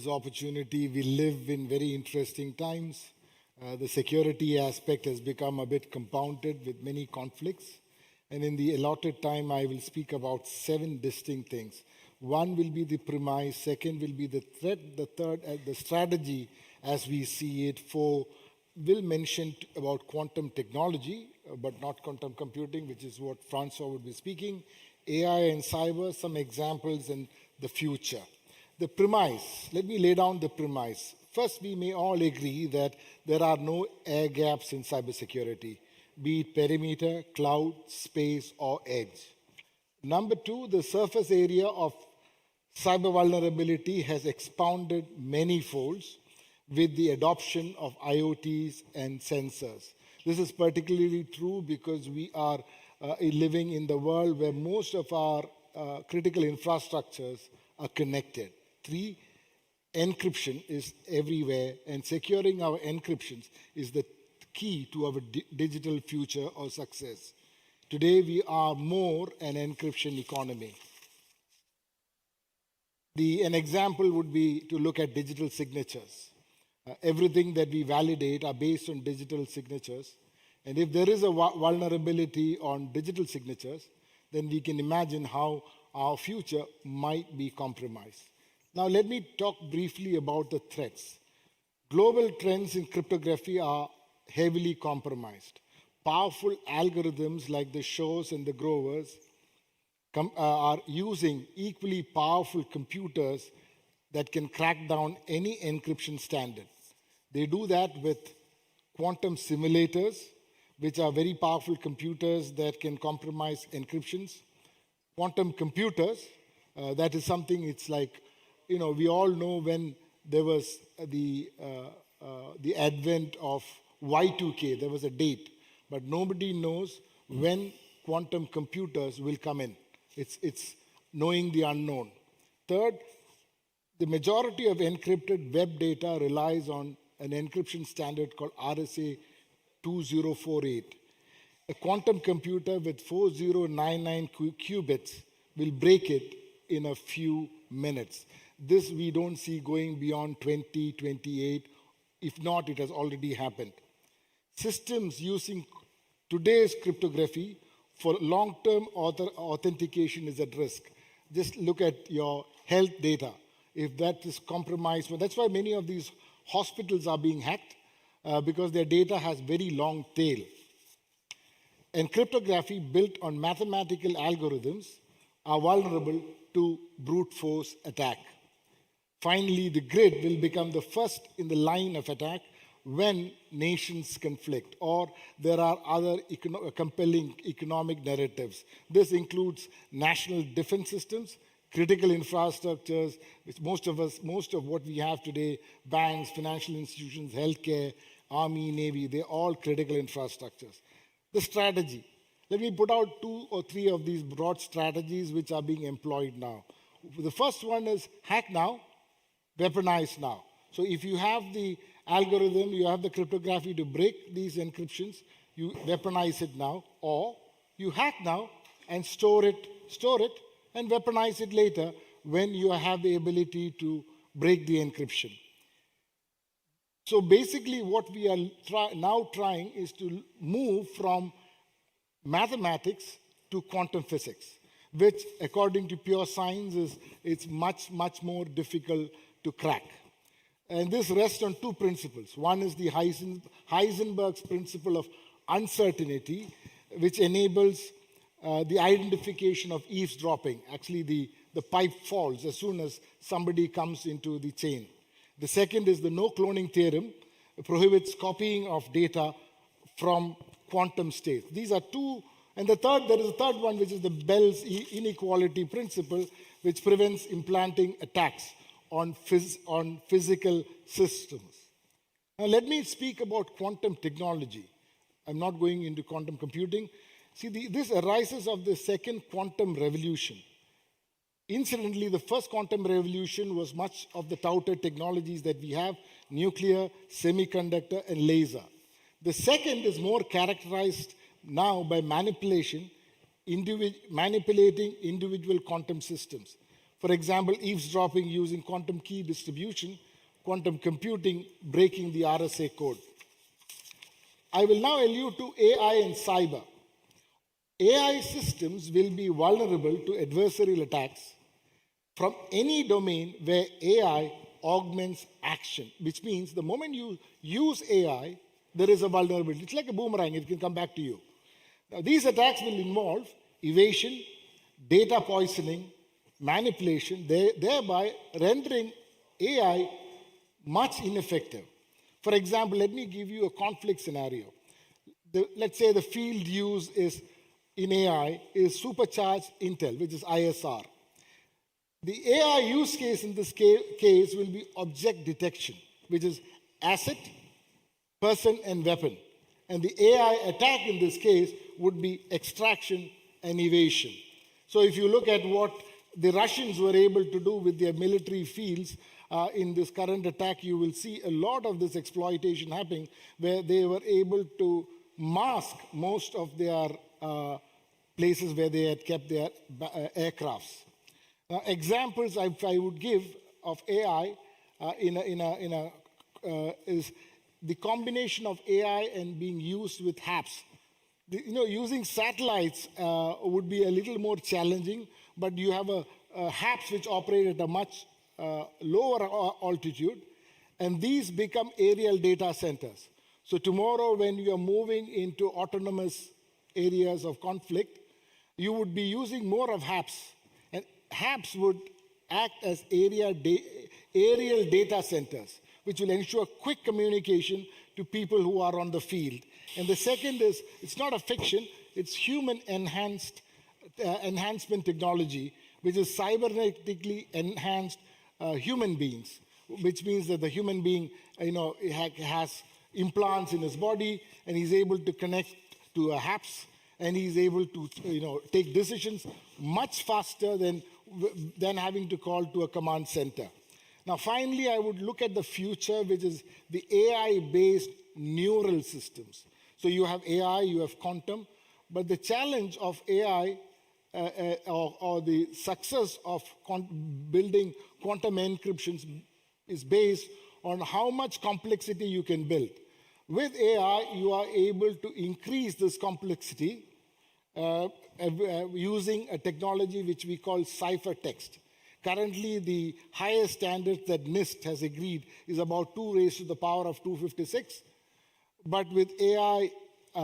This opportunity. We live in very interesting times. The security aspect has become a bit compounded with many conflicts. And in the allotted time, I will speak about 7 distinct things. One will be the premise, second will be the threat, the third, the strategy as we see it. 4 will mention about quantum technology, but not quantum computing, which is what Francois would be speaking. AI and cyber, some examples, and the future. The premise, let me lay down the premise. First, we may all agree that there are no air gaps in cybersecurity, be it perimeter, cloud, space, or edge. Number 2, the surface area of cyber vulnerability has expounded many folds with the adoption of IoTs and sensors. This is particularly true because we are living in the world where most of our critical infrastructures are connected. 3, encryption is everywhere, and securing our encryptions is the key to our digital future or success. Today, we are more an encryption economy. An example would be to look at digital signatures. Everything that we validate are based on digital signatures. And if there is a vulnerability on digital signatures, then we can imagine how our future might be compromised. Now, let me talk briefly about the threats. Global trends in cryptography are heavily compromised. Powerful algorithms like the Shors and the Grovers are using equally powerful computers that can crack down any encryption standards. They do that with quantum simulators, which are very powerful computers that can compromise encryptions. Quantum computers, that is something, it's like, we all know when there was the advent of Y2K, there was a date, but nobody knows when quantum computers will come in. It's knowing the unknown. Third, the majority of encrypted web data relies on an encryption standard called RSA 2048. A quantum computer with 4099 qubits will break it in a few minutes. This we don't see going beyond 2028. If not, it has already happened. Systems using today's cryptography for long-term authentication is at risk. Just look at your health data. If that is compromised, well, that's why many of these hospitals are being hacked because their data has very long tail. And cryptography built on mathematical algorithms are vulnerable to brute force attack. Finally, the grid will become the first in the line of attack when nations conflict or there are other compelling economic narratives. This includes national defense systems, critical infrastructures, which most of what we have today, banks, financial institutions, healthcare, army, navy, they're all critical infrastructures. The strategy. Let me put out 2 or 3 of these broad strategies which are being employed now. The first one is hack now, weaponize now. So if you have the algorithm, you have the cryptography to break these encryptions, you weaponize it now, or you hack now and store it, and weaponize it later when you have the ability to break the encryption. So basically what we are now trying is to move from mathematics to quantum physics, which according to pure science it's much more difficult to crack. And this rests on 2 principles. One is the Heisenberg's principle of uncertainty, which enables the identification of eavesdropping. Actually, the pipe falls as soon as somebody comes into the chain. The second is the no cloning theorem, prohibits copying of data from quantum states. These are 2, and there is a third one, which is the Bell's inequality principle, which prevents implanting attacks on physical systems. Now let me speak about quantum technology. I'm not going into quantum computing. See, this arises of the second quantum revolution. Incidentally, the first quantum revolution was much of the touted technologies that we have, nuclear, semiconductor, and laser. The second is more characterized now by manipulating individual quantum systems. For example, eavesdropping using quantum key distribution, quantum computing breaking the RSA code. I will now allude to AI and cyber. AI systems will be vulnerable to adversarial attacks from any domain where AI augments action, which means the moment you use AI, there is a vulnerability. It's like a boomerang, it can come back to you. Now, these attacks will involve evasion, data poisoning, manipulation, thereby rendering AI much ineffective. For example, let me give you a conflict scenario. Let's say the field used in AI is supercharged intel, which is ISR. The AI use case in this case will be object detection, which is asset, person, and weapon. And the AI attack in this case would be extraction and evasion. So if you look at what the Russians were able to do with their military fields in this current attack, you will see a lot of this exploitation happening where they were able to mask most of their places where they had kept their aircrafts. Now, examples I would give of AI is the combination of AI and being used with HAPS. Using satellites would be a little more challenging, but you have a HAPS which operate at a much lower altitude, and these become aerial data centers. So tomorrow, when you are moving into autonomous areas of conflict, you would be using more of HAPS, and HAPS would act as aerial data centers, which will ensure quick communication to people who are on the field. And the second is, it's not a fiction, it's human enhancement technology, which is cybernetically enhanced human beings, which means that the human being has implants in his body, and he's able to connect to a HAPS, and he's able to take decisions much faster than having to call to a command center. Now, finally, I would look at the future, which is the AI-based neural systems. So you have AI, you have quantum, but the challenge of AI or the success of building quantum encryptions is based on how much complexity you can build. With AI, you are able to increase this complexity using a technology which we call ciphertext. Currently, the highest standard that NIST has agreed is about 2 raised to the power of 256. But with AI-based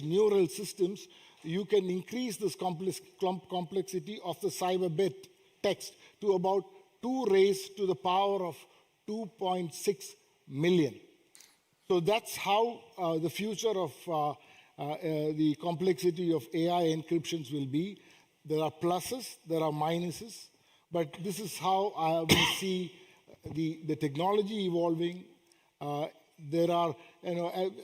neural systems, you can increase this complexity of the cyber bit text to about 2 raised to the power of 2.6 million. So that's how the future of the complexity of AI encryptions will be. There are pluses, there are minuses, but this is how we see the technology evolving. I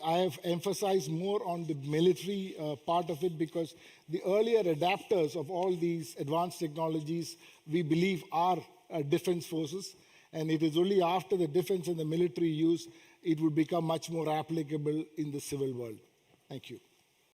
have emphasized more on the military part of it because the earlier adapters of all these advanced technologies, we believe, are defense forces. And it is only after the defense and the military use, it would become much more applicable in the civil world. Thank you.